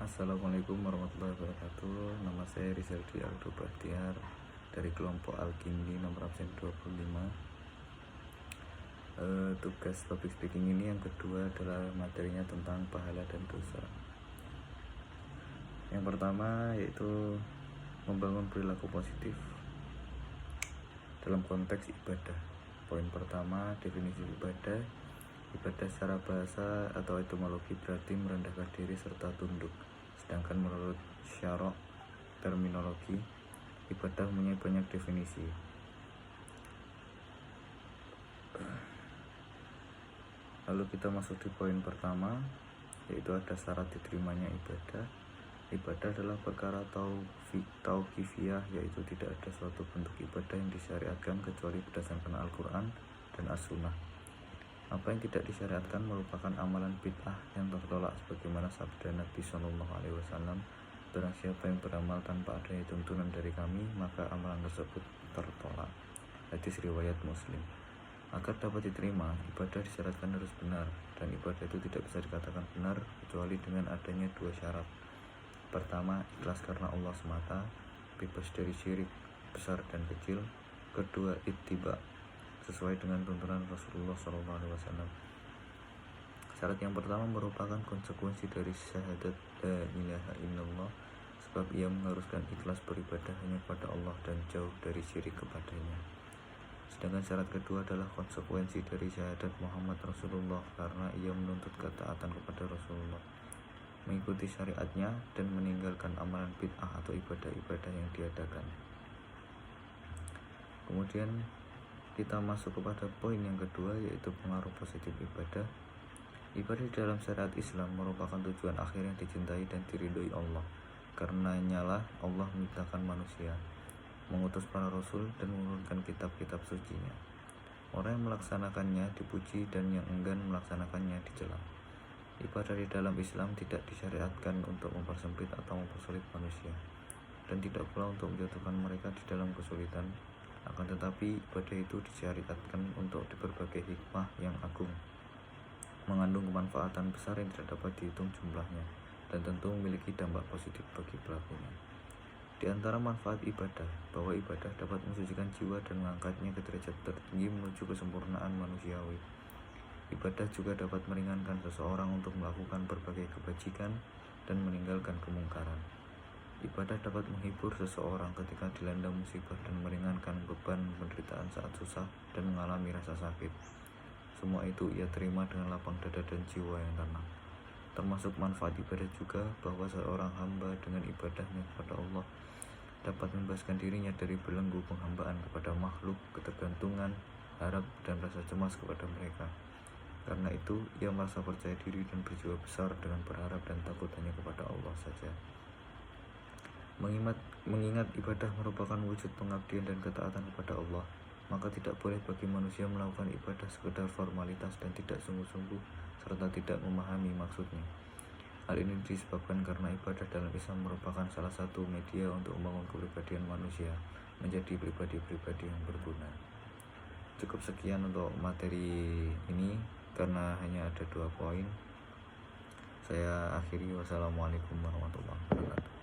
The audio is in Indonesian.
Assalamualaikum warahmatullahi wabarakatuh. Nama saya Rizaldi Aldo Bahtiar dari kelompok Al-Kindi nomor absen 25. Tugas public speaking ini yang kedua adalah materinya tentang pahala dan dosa. Yang pertama yaitu membangun perilaku positif dalam konteks ibadah. Poin pertama, definisi ibadah. Ibadah secara bahasa atau etimologi berarti merendahkan diri serta tunduk. Sedangkan menurut syarah terminologi, ibadah mempunyai banyak definisi. Lalu kita masuk di poin pertama, yaitu ada syarat diterimanya ibadah. Ibadah adalah perkara tauqifiyah, yaitu tidak ada suatu bentuk ibadah yang disyariatkan kecuali berdasarkan Al-Quran dan As-Sunnah. Apa yang tidak disyariatkan merupakan amalan bid'ah yang tertolak, sebagaimana sabda Nabi SAW, barang siapa yang beramal tanpa adanya tuntunan dari kami, maka amalan tersebut tertolak. Hadis riwayat Muslim. Agar dapat diterima, ibadah disyaratkan harus benar, dan ibadah itu tidak bisa dikatakan benar kecuali dengan adanya dua syarat. Pertama, ikhlas karena Allah semata, bebas dari syirik besar dan kecil. Kedua, ittiba, sesuai dengan tuntunan Rasulullah SAW. Syarat yang pertama merupakan konsekuensi dari syahadat la ilaha illallah, sebab ia mengharuskan ikhlas beribadah hanya kepada Allah dan jauh dari syirik kepadanya. Sedangkan syarat kedua adalah konsekuensi dari syahadat Muhammad Rasulullah, karena ia menuntut ketaatan kepada Rasulullah, mengikuti syariatnya, dan meninggalkan amalan bid'ah atau ibadah-ibadah yang diadakan. Kemudian kita masuk kepada poin yang kedua, yaitu pengaruh positif ibadah. Ibadah dalam syariat Islam merupakan tujuan akhir yang dicintai dan diridhoi Allah. Karenanya lah Allah menciptakan manusia, mengutus para rasul, dan menurunkan kitab-kitab sucinya. Orang yang melaksanakannya dipuji dan yang enggan melaksanakannya dicela. Ibadah di dalam Islam tidak disyariatkan untuk mempersempit atau mempersulit manusia, dan tidak pula untuk menjatuhkan mereka di dalam kesulitan. Akan tetapi ibadah itu disyariatkan untuk berbagai hikmah yang agung, mengandung kemanfaatan besar yang tidak dapat dihitung jumlahnya, dan tentu memiliki dampak positif bagi pelakunya. Di antara manfaat ibadah, bahwa ibadah dapat mensucikan jiwa dan mengangkatnya ke derajat tertinggi menuju kesempurnaan manusiawi. Ibadah juga dapat meringankan seseorang untuk melakukan berbagai kebajikan dan meninggalkan kemungkaran. Ibadah dapat menghibur seseorang ketika dilanda musibah dan meringankan beban penderitaan saat susah dan mengalami rasa sakit. Semua itu ia terima dengan lapang dada dan jiwa yang tenang. Termasuk manfaat ibadah juga bahwa seorang hamba dengan ibadahnya kepada Allah dapat membebaskan dirinya dari belenggu penghambaan kepada makhluk, ketergantungan, harap, dan rasa cemas kepada mereka. Karena itu, ia merasa percaya diri dan berjiwa besar dengan berharap dan takut hanya kepada Allah saja. Mengingat ibadah merupakan wujud pengabdian dan ketaatan kepada Allah, maka tidak boleh bagi manusia melakukan ibadah sekedar formalitas dan tidak sungguh-sungguh, serta tidak memahami maksudnya. Hal ini disebabkan karena ibadah dalam Islam merupakan salah satu media untuk membangun kepribadian manusia menjadi pribadi-pribadi yang berguna. Cukup sekian untuk materi ini, karena hanya ada 2 poin. Saya akhiri. Wassalamualaikum warahmatullahi wabarakatuh.